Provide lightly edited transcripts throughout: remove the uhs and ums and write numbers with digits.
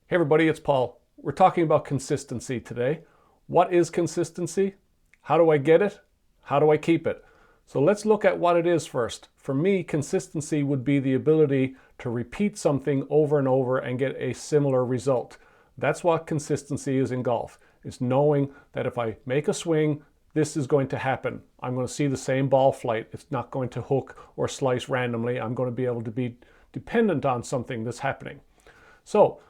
Hey everybody, it's Paul. We're talking about consistency today. What is consistency? How do I get it? How do I keep it? So let's look at what it is first. For me, consistency would be the ability to repeat something over and over and get a similar result. That's what consistency is in golf. It's knowing that if I make a swing, this is going to happen. I'm going to see the same ball flight. It's not going to hook or slice randomly. I'm going to be able to be dependent on something that's happening. So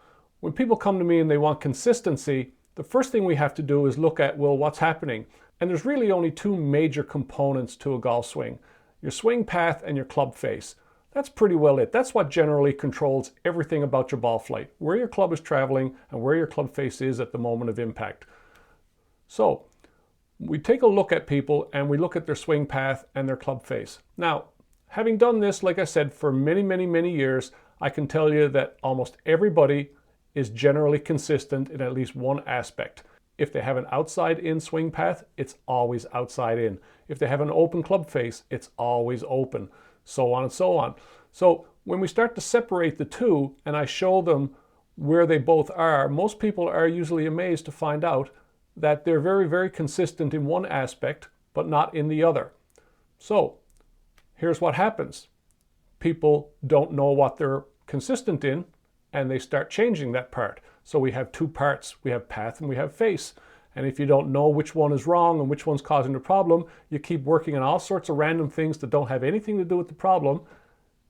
when people come to me and they want consistency, the first thing we have to do is look at, well, what's happening? And there's really only two major components to a golf swing: your swing path and your club face. That's pretty well it. That's what generally controls everything about your ball flight, where your club is traveling and where your club face is at the moment of impact. So we take a look at people and we look at their swing path and their club face. Now, having done this, like I said, for many years, I can tell you that almost everybody is generally consistent in at least one aspect. If they have an outside-in swing path, it's always outside-in. If they have an open club face, it's always open, so on and so on. So when we start to separate the two and I show them where they both are, most people are usually amazed to find out that they're very consistent in one aspect, but not in the other. So here's what happens. People don't know what they're consistent in, and they start changing that part. So we have two parts. We have path and we have face. And if you don't know which one is wrong and which one's causing the problem, you keep working on all sorts of random things that don't have anything to do with the problem,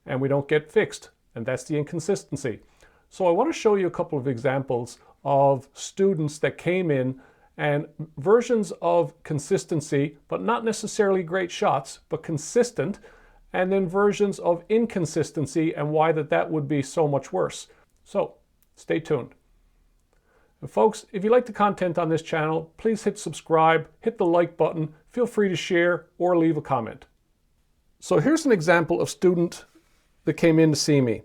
and we don't get fixed. And that's the inconsistency. So I want to show you a couple of examples of students that came in and versions of consistency, but not necessarily great shots, but consistent, and then versions of inconsistency and why that would be so much worse. So stay tuned. And folks, if you like the content on this channel, please hit subscribe, hit the like button, feel free to share or leave a comment. So here's an example of student that came in to see me.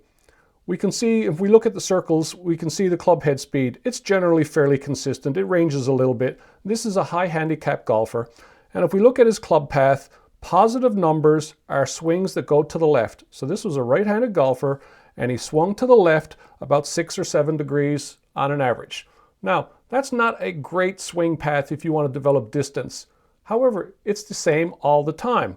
We can see, if we look at the circles, we can see the club head speed. It's generally fairly consistent. It ranges a little bit. This is a high handicap golfer. And if we look at his club path, positive numbers are swings that go to the left. So this was a right-handed golfer and he swung to the left about 6 or 7 degrees on an average. Now, that's not a great swing path if you want to develop distance. However, it's the same all the time.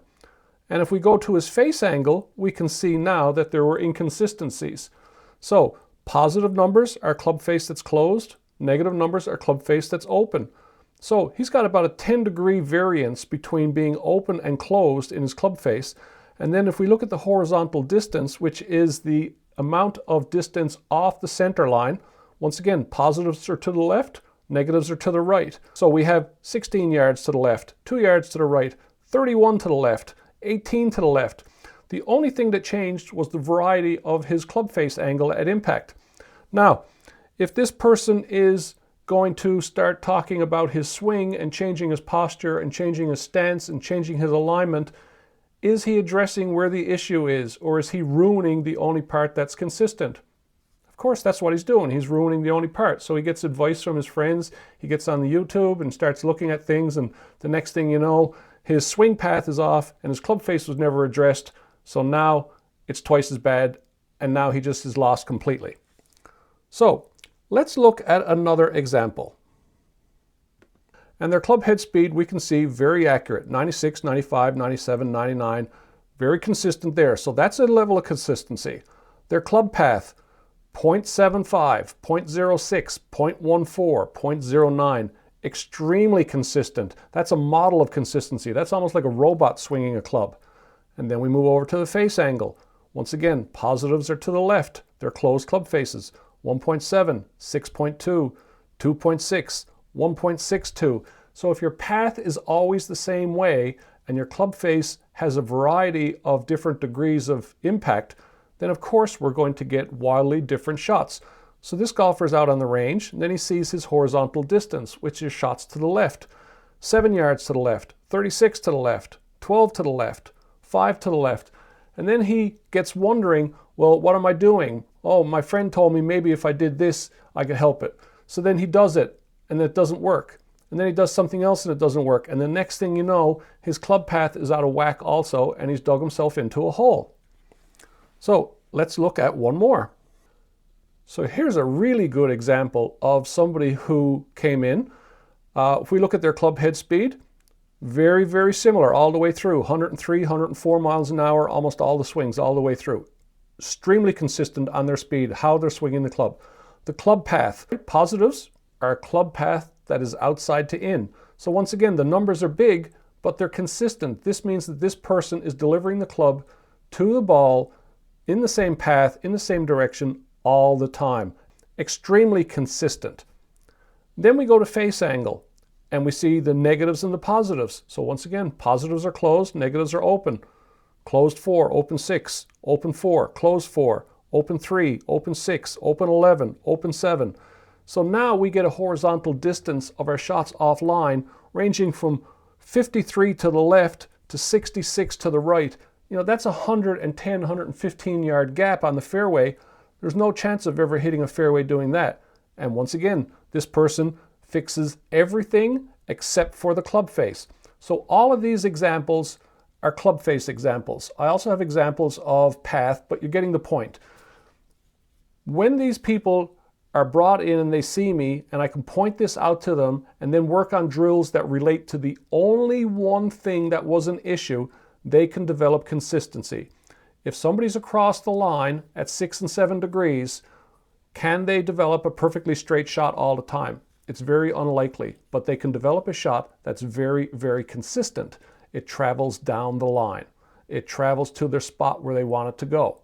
And if we go to his face angle, we can see now that there were inconsistencies. So positive numbers are club face that's closed, negative numbers are club face that's open. So he's got about a 10-degree variance between being open and closed in his club face. And then if we look at the horizontal distance, which is the amount of distance off the center line, once again, positives are to the left, negatives are to the right. So we have 16 yards to the left, 2 yards to the right, 31 to the left, 18 to the left. The only thing that changed was the variety of his club face angle at impact. Now, if this person is going to start talking about his swing and changing his posture and changing his stance and changing his alignment, is he addressing where the issue is, or is he ruining the only part that's consistent? Of course, that's what he's doing. He's ruining the only part. So he gets advice from his friends. He gets on the YouTube and starts looking at things, and the next thing you know, his swing path is off and his club face was never addressed. So now it's twice as bad, and now he just is lost completely. So let's look at another example. And their club head speed, we can see very accurate, 96, 95, 97, 99, very consistent there. So that's a level of consistency. Their club path, 0.75, 0.06, 0.14, 0.09, extremely consistent. That's a model of consistency. That's almost like a robot swinging a club. And then we move over to the face angle. Once again, positives are to the left. They're closed club faces, 1.7, 6.2, 2.6, 1.62. So if your path is always the same way and your club face has a variety of different degrees of impact, then of course we're going to get wildly different shots. So this golfer is out on the range, and then he sees his horizontal distance, which is shots to the left. 7 yards to the left, 36 to the left, 12 to the left, 5 to the left. And then he gets wondering, well, what am I doing? Oh, my friend told me maybe if I did this, I could help it. So then he does it, and it doesn't work. And then he does something else and it doesn't work. And the next thing you know, his club path is out of whack also, and he's dug himself into a hole. So let's look at one more. So here's a really good example of somebody who came in. If we look at their club head speed, very, very similar all the way through. 103, 104 miles an hour, almost all the swings all the way through. Extremely consistent on their speed, how they're swinging the club. The club path, positives are a club path that is outside to in. So once again, the numbers are big, but they're consistent. This means that this person is delivering the club to the ball in the same path, in the same direction all the time. Extremely consistent. Then we go to face angle and we see the negatives and the positives. So once again, positives are closed, negatives are open. Closed 4, open 6, open 4, closed 4, open 3, open 6, open 11, open 7. So now we get a horizontal distance of our shots offline ranging from 53 to the left to 66 to the right. You know, that's a 110, 115 yard gap on the fairway. There's no chance of ever hitting a fairway doing that. And once again, this person fixes everything except for the club face. So all of these examples are club face examples. I also have examples of path, but you're getting the point. When these people are brought in and they see me and I can point this out to them and then work on drills that relate to the only one thing that was an issue, they can develop consistency. If somebody's across the line at 6 and 7 degrees, can they develop a perfectly straight shot all the time? It's very unlikely, but they can develop a shot that's very, very consistent. It travels down the line. It travels to their spot where they want it to go.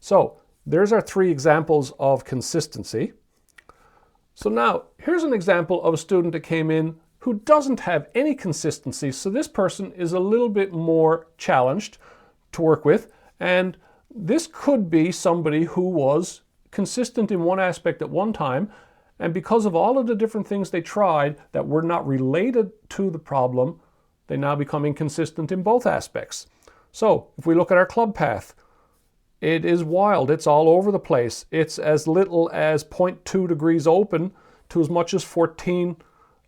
So there's our 3 examples of consistency. So now here's an example of a student that came in who doesn't have any consistency. So this person is a little bit more challenged to work with. And this could be somebody who was consistent in one aspect at one time. And because of all of the different things they tried that were not related to the problem, they now become inconsistent in both aspects. So if we look at our club path, it is wild. It's all over the place. It's as little as 0.2 degrees open to as much as 14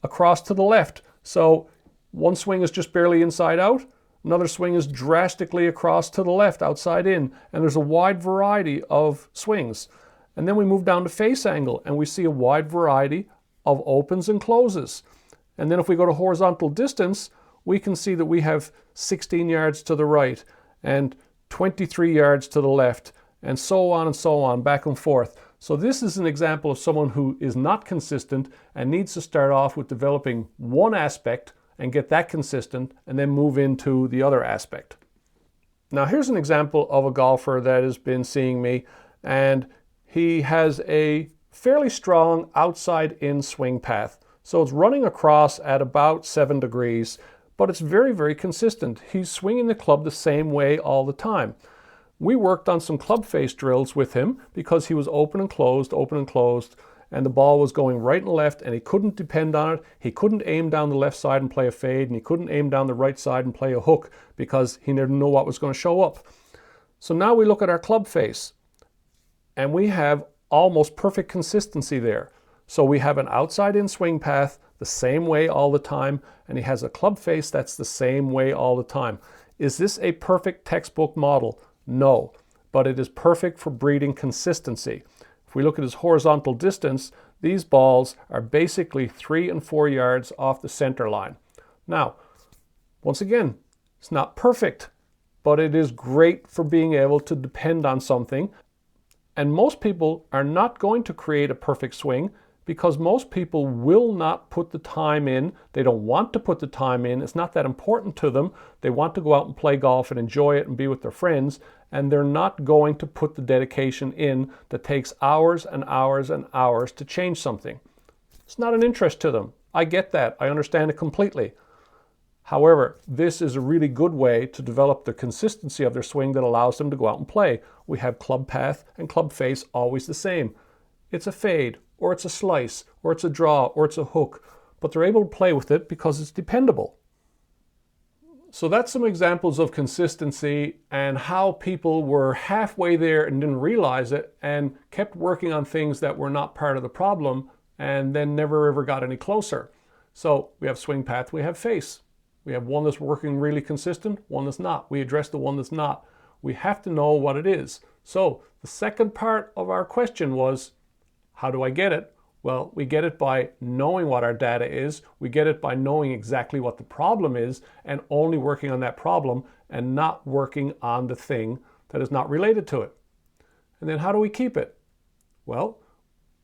across to the left. So one swing is just barely inside out. Another swing is drastically across to the left, outside in. And there's a wide variety of swings. And then we move down to face angle and we see a wide variety of opens and closes. And then if we go to horizontal distance, we can see that we have 16 yards to the right and 23 yards to the left, and so on, back and forth. So this is an example of someone who is not consistent and needs to start off with developing one aspect and get that consistent and then move into the other aspect. Now here's an example of a golfer that has been seeing me, and he has a fairly strong outside-in swing path. So it's running across at about 7 degrees, but it's very, very consistent. He's swinging the club the same way all the time. We worked on some club face drills with him because he was open and closed, and the ball was going right and left, and he couldn't depend on it. He couldn't aim down the left side and play a fade, and he couldn't aim down the right side and play a hook because he didn't know what was going to show up. So now we look at our club face, and we have almost perfect consistency there. So we have an outside-in swing path the same way all the time, and he has a club face that's the same way all the time. Is this a perfect textbook model? No, but it is perfect for breeding consistency. If we look at his horizontal distance, these balls are basically 3 and 4 yards off the center line. Now, once again, it's not perfect, but it is great for being able to depend on something. And most people are not going to create a perfect swing because most people will not put the time in. They don't want to put the time in. It's not that important to them. They want to go out and play golf and enjoy it and be with their friends, and they're not going to put the dedication in that takes hours and hours and hours to change something. It's not an interest to them. I get that. I understand it completely. However, this is a really good way to develop the consistency of their swing that allows them to go out and play. We have club path and club face always the same. It's a fade, or it's a slice, or it's a draw, or it's a hook, but they're able to play with it because it's dependable. So that's some examples of consistency and how people were halfway there and didn't realize it and kept working on things that were not part of the problem and then never ever got any closer. So we have swing path, we have face. We have one that's working really consistent, one that's not. We address the one that's not. We have to know what it is. So the second part of our question was, How do I get it? Well, we get it by knowing what our data is. We get it by knowing exactly what the problem is and only working on that problem and not working on the thing that is not related to it. And then how do we keep it? Well,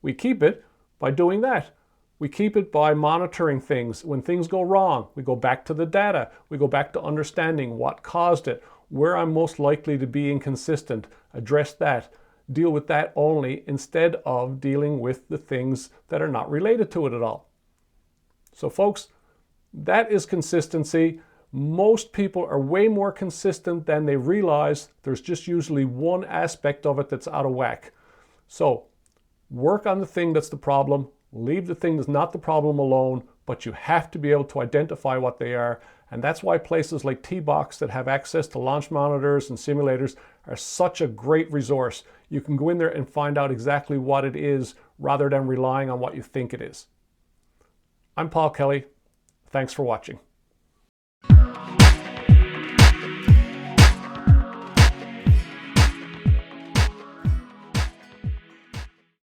we keep it by doing that. We keep it by monitoring things. When things go wrong, we go back to the data. We go back to understanding what caused it, where I'm most likely to be inconsistent, address that, deal with that only instead of dealing with the things that are not related to it at all. So folks, that is consistency. Most people are way more consistent than they realize. There's just usually one aspect of it that's out of whack. So work on the thing that's the problem. Leave the thing that's not the problem alone, but you have to be able to identify what they are. And that's why places like T-Box that have access to launch monitors and simulators are such a great resource. You can go in there and find out exactly what it is rather than relying on what you think it is. I'm Paul Kelly. Thanks for watching.